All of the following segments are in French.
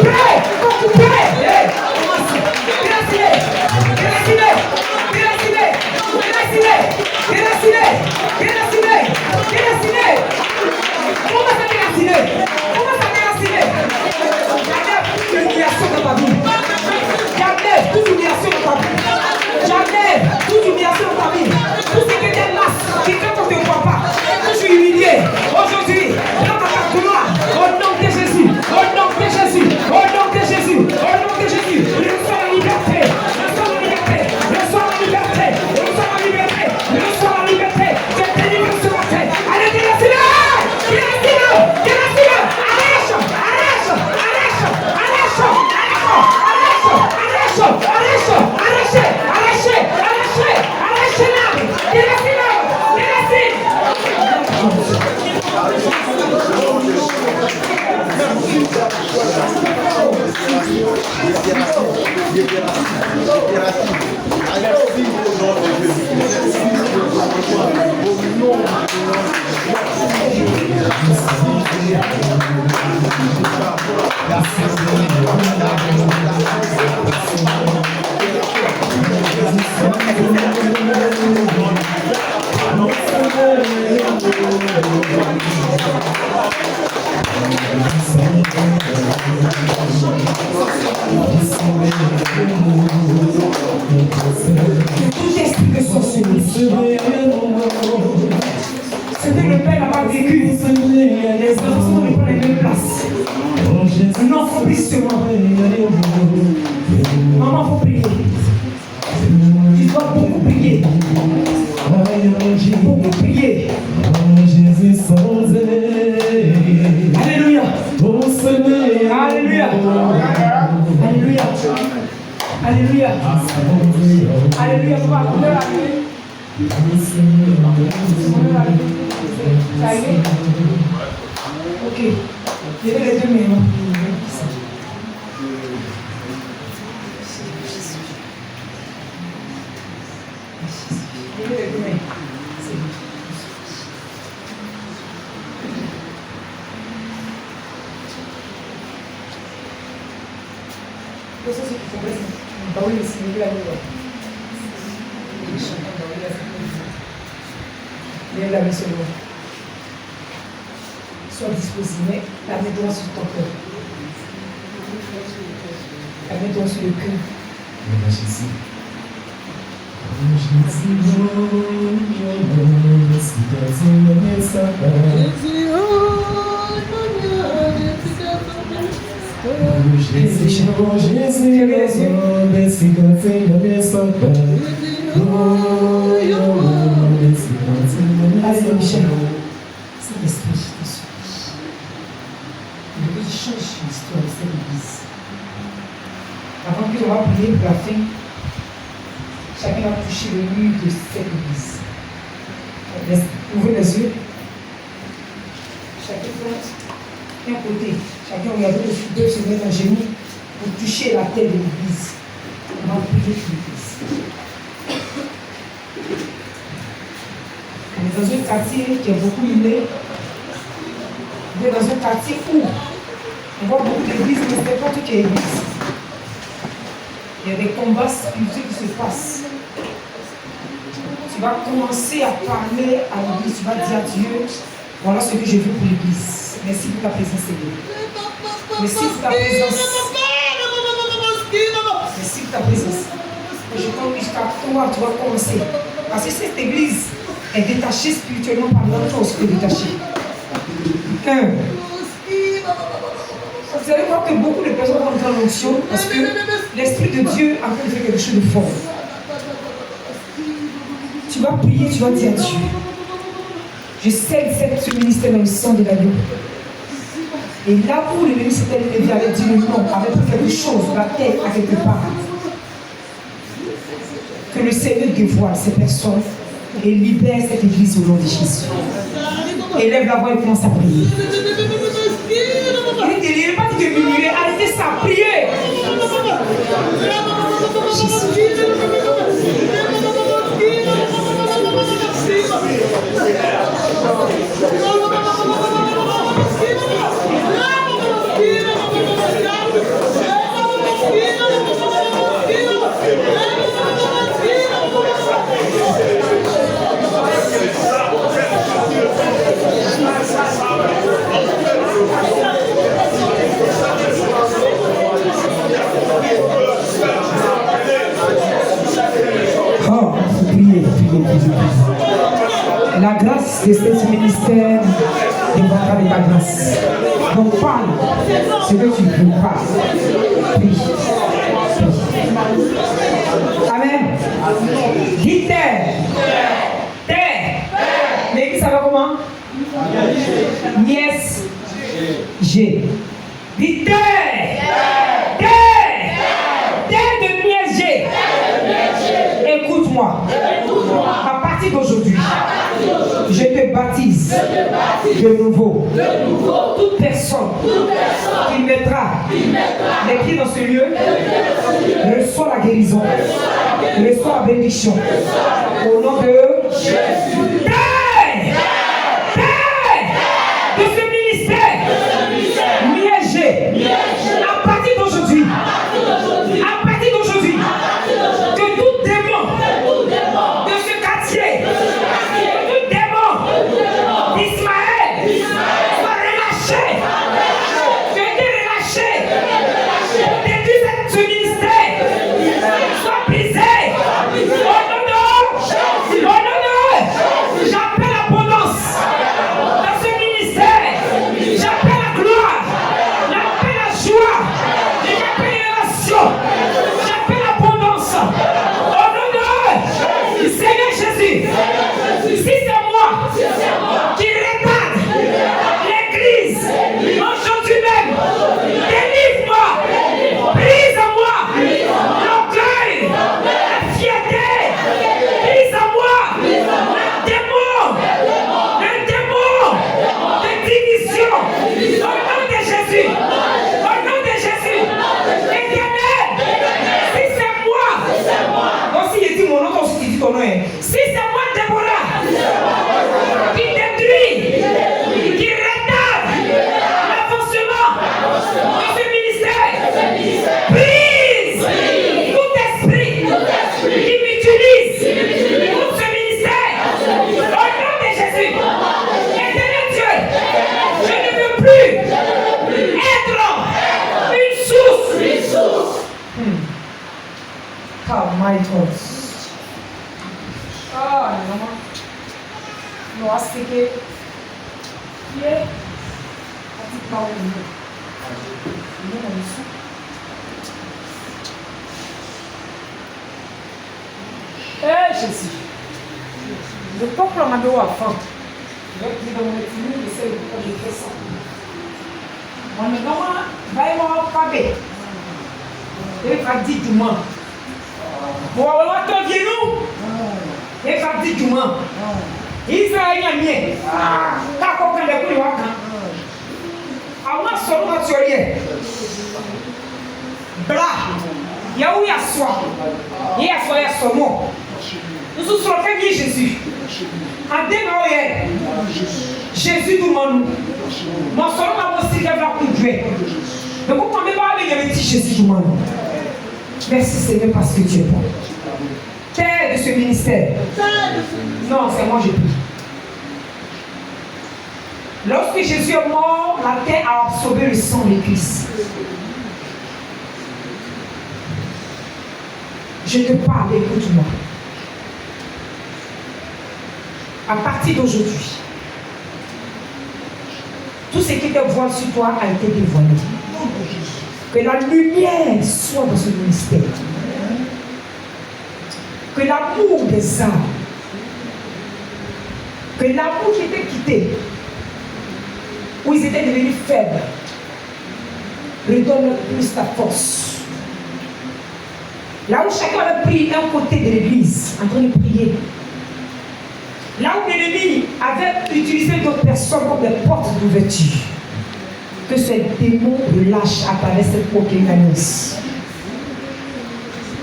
Pray! Tout esprit de sorcellerie. Ce que le Père n'a pas vécu, les enfants ne prennent les mêmes places. Non, il faut prier seulement. Maman, il faut prier. Tu dois beaucoup prier. Beaucoup prier. Alléluia. Alléluia. Alléluia. Alléluia. Alléluia. Ça y est. Ok. Je vais les deux mains. Sois disposé, mais la mets-toi sur ton cœur. La mets-toi sur le cœur. Allez, Michel. C'est l'esprit de ce il change l'histoire de cette église. Avant que l'on va prier pour la fin, chacun va toucher le mur de cette église. Ouvrez les yeux. Chacun fait un côté. Chacun regarde le deux se mettre à genoux pour toucher la tête de l'église. On va prier pour l'église. On est dans un quartier qui est beaucoup inné. On est dans un quartier où on voit beaucoup d'églises, mais ce n'est pas toutes les églises. Il y a des combats spirituels qui se passent. Tu vas commencer à parler à l'église, tu vas dire à Dieu, voilà ce que je veux pour l'église. Merci pour ta présence, Seigneur. Merci pour ta présence. Merci pour ta présence. Je compte jusqu'à toi, tu vas commencer. Parce que cette église est détachée spirituellement par l'autre chose que détachée. Vous allez voir que beaucoup de personnes vont entrer en onction parce que l'Esprit de Dieu a fait quelque chose de fort. Tu vas prier, tu vas dire à Dieu, je scelle ce ministère dans le sang de l'agneau. Et là où le ministère de Lévi avait dit le nom, avait fait quelque chose, la tête à quelque part, que le Seigneur dévoile ces personnes et libère cette église au nom de Jésus. Élève la voix et commence à prier. Il n'est pas dit de diminuer, arrêtez ça, priez. La grâce de ce ministère dépendra de ta grâce. Donc parle ce que tu veux pas. Prie. Amen. Dis terre. Terre. L'église, ça va comment? Nièce. G. Dis terre. Terre. Terre de nièce G. Écoute-moi. À partir d'aujourd'hui, je te baptise de nouveau. Toute personne qui mettra les pieds dans ce lieu reçoit la guérison, reçoit la bénédiction. Au nom de Jésus. Terre de ce ministère, miège My God. Ah, maman. Nous allons se dire. Hier. Petite parole. Nous allons ici. Eh, Jésus. Le peuple m'a donné à faim. Je vais dire dans mon étude, j'essaie de faire ça. Mon nom, va y avoir pas bête. Il va dire du moins. Bon, on va te dire nous. Il va dire du moins. Israël a mis. T'as compris le coup de Waka. Avant solo naturel. Bla. Il y a où il y a soi. Il y a soi, il y a son mot. Nous sommes fait bien Jésus. En démarrant, Jésus nous demande. Mon solo va aussi qu'il va conduire. Donc, vous ne pouvez pas aller avec Jésus nous demande. Merci Seigneur parce que tu es bon. Terre de ce ministère. Non, c'est moi je prie. Lorsque Jésus est mort, la terre a absorbé le sang de Christ. Je te parle, écoute-moi. À partir d'aujourd'hui, tout ce qui était voilé sur toi a été dévoilé. Que la lumière soit dans ce ministère. Que l'amour des âmes, que l'amour qui était quitté, où ils étaient devenus faibles, redonne plus ta force. Là où chacun avait pris un côté de l'église, en train de prier, là où l'ennemi avait utilisé d'autres personnes comme des portes d'ouverture, que ces démons relâchent à travers cette proclamation.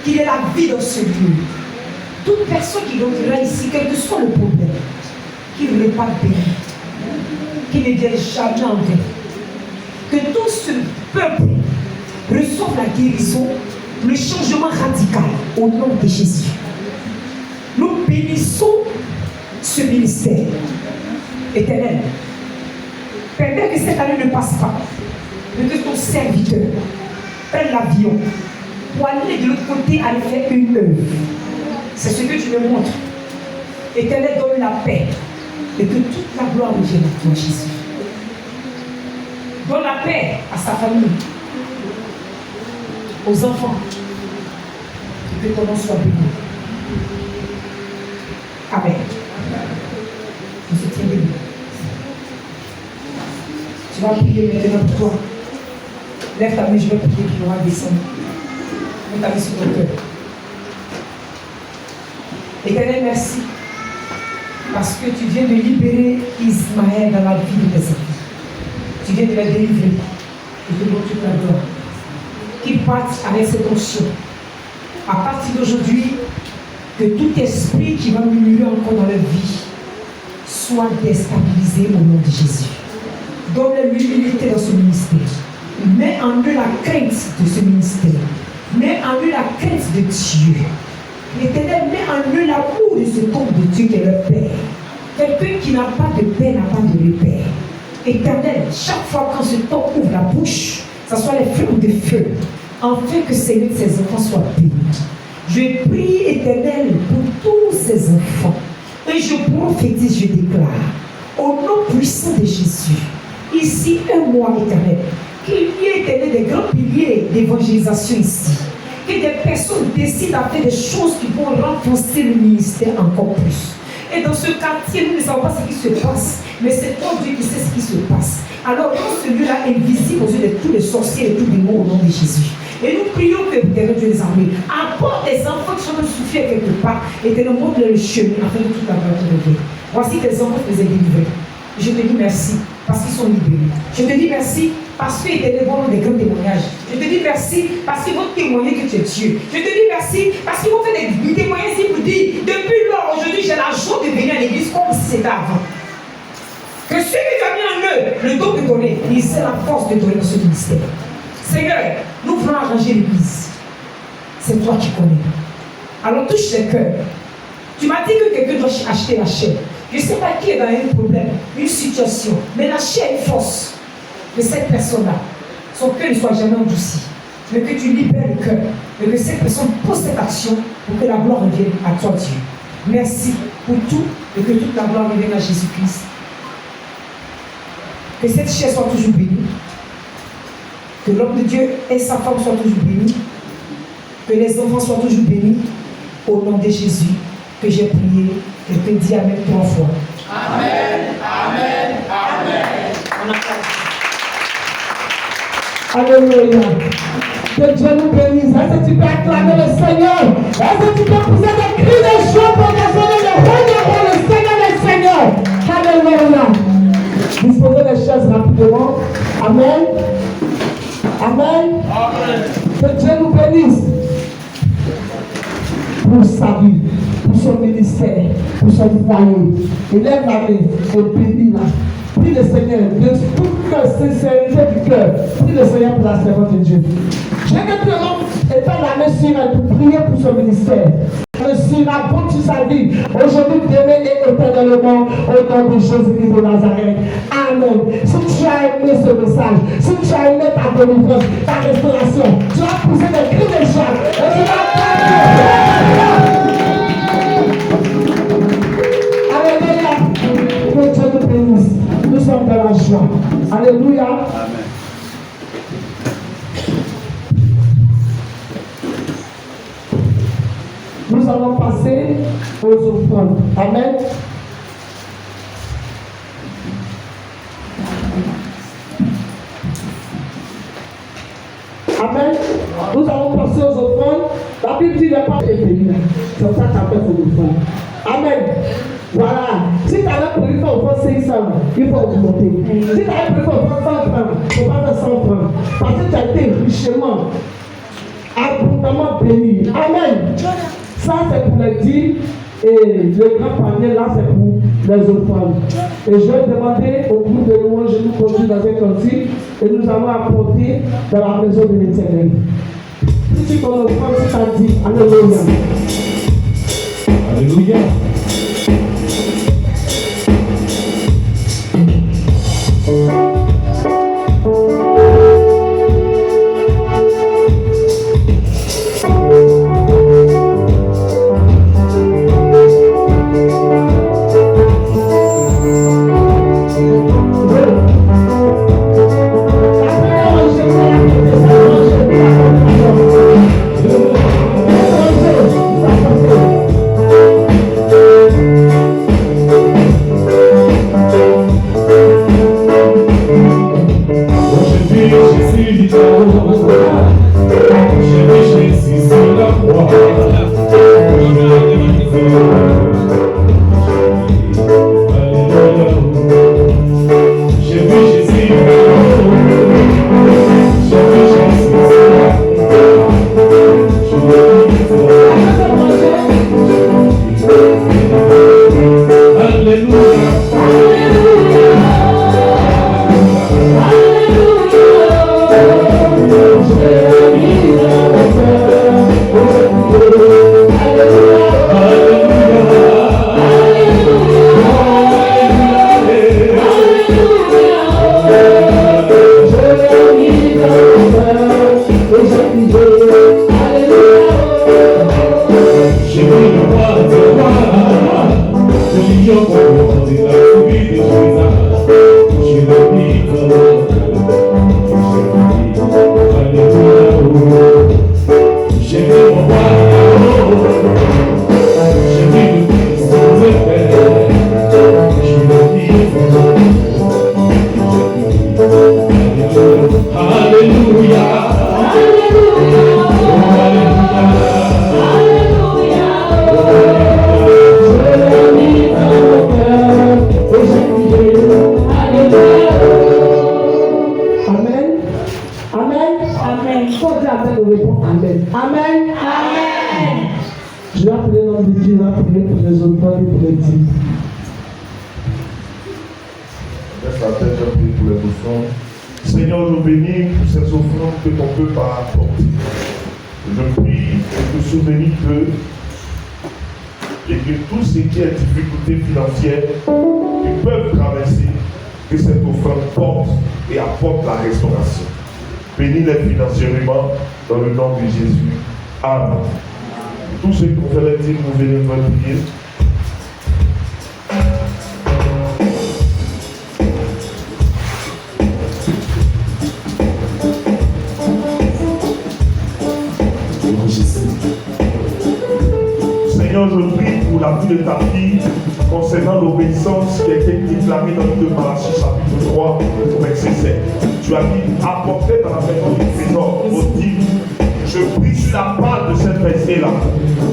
Qu'il y ait la vie dans ce lieu. Toute personne qui entrera ici, quel que soit le problème, qu'il ne l'ait pas béni, qu'il ne vienne jamais en vain. Que tout ce peuple reçoive la guérison, le changement radical au nom de Jésus. Nous bénissons ce ministère éternel. Permets que cette année ne passe pas, mais que ton serviteur prenne l'avion pour aller de l'autre côté aller faire une œuvre. C'est ce que tu me montres. Éternel, donne la paix et que toute la gloire revienne à toi, Jésus. Donne la paix à sa famille, aux enfants, et que ton nom soit béni. Amen. On se tient béni. Tu vas prier maintenant pour toi. Lève ta main, je vais prier, puis on va descendre. Mets ta main sur ton cœur. Éternel, merci. Parce que tu viens de libérer Ismaël dans la vie de tes enfants. Tu viens de le délivrer. Je te donne toute la gloire. Qu'il parte avec cette onction. À partir d'aujourd'hui, que tout esprit qui va murmurer encore dans leur vie soit déstabilisé au nom de Jésus. Donne l'humilité dans ce ministère. Mets en eux la crainte de ce ministère. Mets en eux la crainte de Dieu. L'Éternel met en eux l'amour de ce homme de Dieu qui est leur Père. Quelqu'un qui n'a pas de paix n'a pas de repère. Éternel, chaque fois quand ce homme ouvre la bouche, ça soit les feux de feu, afin que Seigneur de ses enfants soient bénis. Je prie, Éternel, pour tous ces enfants. Et je prophétise, je déclare, au nom puissant de Jésus, ici un mois, Éternel, qu'il y ait, Éternel, des grands piliers d'évangélisation ici. Que des personnes décident de faire des choses qui vont renforcer le ministère encore plus. Et dans ce quartier, nous ne savons pas ce qui se passe, mais c'est toi Dieu qui sait ce qui se passe. Alors, quand ce lieu-là est visible aux yeux de tous les sorciers et tous les mots au nom de Jésus. Et nous prions que Dieu des armées apporte des enfants qui sont en train de souffrir quelque part et te montre le chemin afin que toute la gloire te revienne. Voici tes enfants qui les ont délivrés. Je te dis merci parce qu'ils sont libérés. Je te dis merci parce qu'ils étaient devant des grands témoignages. Je te dis merci parce qu'ils vont témoigner que tu es Dieu. Je te dis merci parce qu'ils vont faire des témoignages ici pour dire depuis lors, aujourd'hui, j'ai la joie de venir à l'église comme si c'était avant. Que celui qui a mis en eux le don de donner, il sait la force de donner dans ce ministère. Seigneur, nous voulons arranger l'église. C'est toi qui connais. Alors touche les cœurs. Tu m'as dit que quelqu'un doit acheter la chair. Je ne sais pas qui est dans un problème, une situation, mais la chair est une force de cette personne-là. Son cœur ne soit jamais endurci. mais que tu libères le cœur, et que cette personne pose cette action pour que la gloire revienne à toi, Dieu. Merci pour tout et que toute la gloire revienne à Jésus-Christ. Que cette chair soit toujours bénie. Que l'homme de Dieu et sa femme soient toujours bénis. Que les enfants soient toujours bénis. Au nom de Jésus que j'ai prié et que dis Amen 3 fois. Amen, Amen, Amen. Alléluia. Que Dieu nous bénisse. Est-ce que tu peux acclamer le Seigneur? Est-ce que tu peux pousser des cris de joie pour désoler le roi des rois, le Seigneur des Seigneurs? Alléluia. Disposez les chaises rapidement. Amen. Amen. Amen. Que Dieu nous bénisse. Pour sa vie, pour son ministère, pour son foyer. Il lève la main et bénit là. Prie le Seigneur de toute sincérité du cœur. Prie le Seigneur pour la servante de Dieu. Je veux que tout le monde étende la main sur elle pour prier pour son ministère. Le sera bon sur sa vie, aujourd'hui, demain et éternellement, au nom de Jésus-Christ de Nazareth. Amen. Si tu as aimé ce message, si tu as aimé ta délivrance, ta restauration, tu vas pousser des cris de joie et tu vas Alléluia. Que Dieu nous bénisse. Nous sommes dans la joie. Alléluia. Amen. Nous allons passer aux offrandes. Amen. Amen. Nous allons passer aux offrandes. La Bible dit n'est pas béni. C'est ça que tu as fait pour l'offrande. Amen. Voilà. Si tu avais prévu faire offrande 500, il faut augmenter. Si tu avais prévu faire offrande 100 francs, il ne faut pas faire 100 francs. Parce que tu as été richement, abondamment béni. Amen. Ça, c'est pour les dîmes et le grand panier, là, c'est pour les offrandes. Et je vais demander au groupe de louanges de nous conduire dans un cantique et nous allons apporter dans la maison de l'Éternel. Si tu donnes offrande, tu t'as dit Alléluia. Alléluia. Seigneur, nous bénis pour ces offrandes que ton peuple a apportées. Je prie de te souvenir d'eux et que tout ce qui est difficulté financière qu'ils peuvent traverser, que cette offrande porte et apporte la restauration. Bénis-les financièrement dans le nom de Jésus. Amen. Tous ceux qui ont fait les dîmes, vous venez me prier. Seigneur, je prie pour la vie de ta fille concernant l'obéissance qui a été déclarée dans le Malachie chapitre 3, verset 7. Tu as dit, apportez dans la maison du trésor vos dîmes. Je prie sur la part de cette verset-là,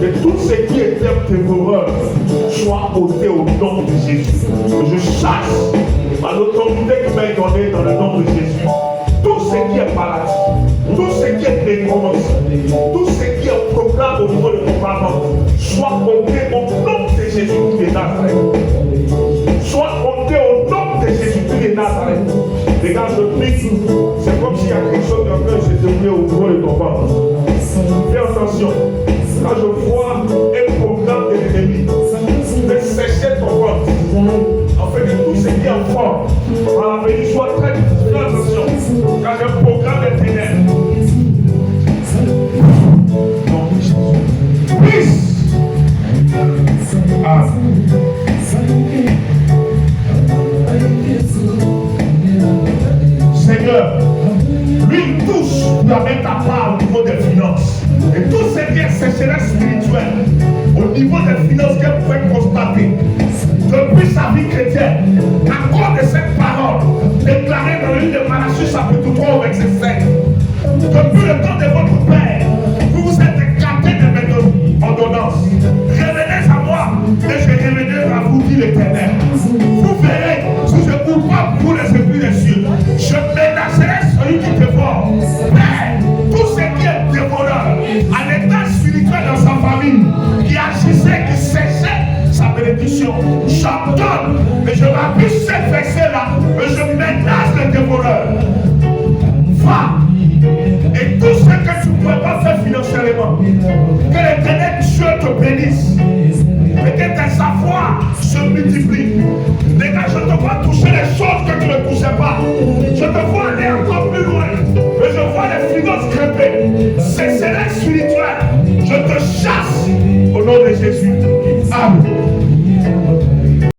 que tout ce qui est ténébreux soit ôté au nom de Jésus. Que je chasse à l'autorité qui m'a donnée dans le nom de Jésus. Tout ce qui est maladie, tout ce qui est décroissance, tout ce qui est programme au niveau de mon parent, soit ôté au nom de Jésus de Nazareth. Soit ôté au nom de Jésus de Nazareth. Regarde, je prie, c'est comme s'il y a quelque chose d'un peu s'est déroulé au niveau de ton ventre. Fais attention, quand je vois un programme de l'ennemi de sécher ton ventre, en fait, que tout ce qui est en forme, à l'avenir soit très fais attention, quand un programme de ténèbres, peace. Seigneur, lui touche, lui amène ta part au niveau des finances. Et tout ce qui est sécheresse spirituelle, au niveau des finances qu'elle pouvait constater, depuis sa vie chrétienne, à cause de cette parole déclarée dans le livre de Malachie chapitre 3 verset 7, depuis le temps de votre père, vous vous êtes écartés de mes ordonnances. Revenez à moi et je reviendrai à vous, dit l'Éternel. Vous verrez, si je vous parle pour les esprits des cieux, je menacerai celui qui dévore. Père, tout ce qui est dévoreur, à l'état spirituel dans sa famille, qui agissait, qui cessait sa bénédiction, j'ordonne et je m'appuie sur cette verset-là et je menace le dévoreur. Va! Et tout ce que tu ne pourrais pas faire financièrement, que l'Éternel Dieu te bénisse. Et que tes savoirs se multiplient. Et quand je te vois toucher les choses que tu ne touchais pas, je te vois aller encore plus loin. Et je vois les finances grimper. C'est céleste spirituel. Je te chasse au nom de Jésus. Amen.